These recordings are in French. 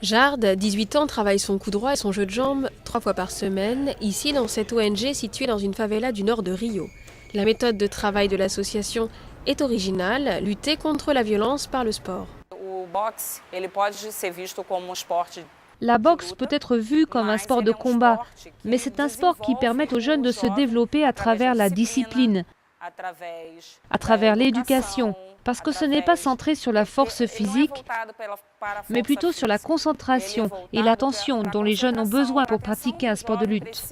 Jard, 18 ans, travaille son coup droit et son jeu de jambes 3 fois par semaine, ici dans cette ONG située dans une favela du nord de Rio. La méthode de travail de l'association est originale, lutter contre la violence par le sport. La boxe peut être vue comme un sport de combat, mais c'est un sport qui permet aux jeunes de se développer à travers la discipline, à travers l'éducation, parce que ce n'est pas centré sur la force physique, mais plutôt sur la concentration et l'attention dont les jeunes ont besoin pour pratiquer un sport de lutte.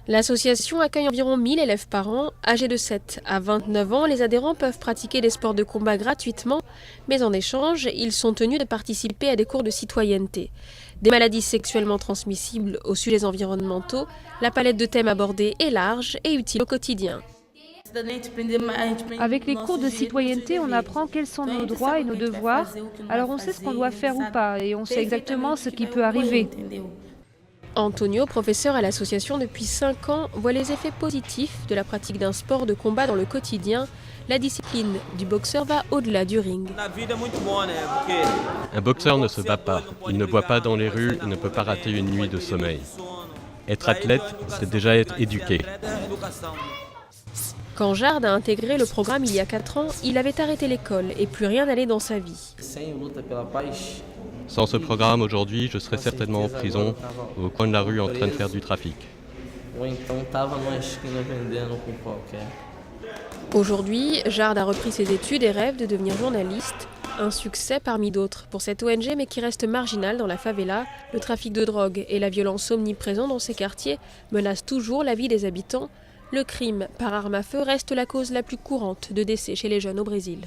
L'association accueille environ 1000 élèves par an, âgés de 7 à 29 ans. Les adhérents peuvent pratiquer des sports de combat gratuitement, mais en échange, ils sont tenus de participer à des cours de citoyenneté. Des maladies sexuellement transmissibles aux sujets environnementaux, la palette de thèmes abordés est large et utile au quotidien. Avec les cours de citoyenneté, on apprend quels sont nos droits et nos devoirs, alors on sait ce qu'on doit faire ou pas et on sait exactement ce qui peut arriver. Antonio, professeur à l'association depuis 5 ans, voit les effets positifs de la pratique d'un sport de combat dans le quotidien. La discipline du boxeur va au-delà du ring. Un boxeur ne se bat pas, il ne boit pas dans les rues, il ne peut pas rater une nuit de sommeil. Être athlète, c'est déjà être éduqué. Quand Jard a intégré le programme il y a 4 ans, il avait arrêté l'école et plus rien n'allait dans sa vie. Sans ce programme, aujourd'hui, je serais certainement en prison, au coin de la rue en train de faire du trafic. Aujourd'hui, Jard a repris ses études et rêve de devenir journaliste. Un succès parmi d'autres pour cette ONG, mais qui reste marginale dans la favela. Le trafic de drogue et la violence omniprésents dans ces quartiers menacent toujours la vie des habitants. Le crime par arme à feu reste la cause la plus courante de décès chez les jeunes au Brésil.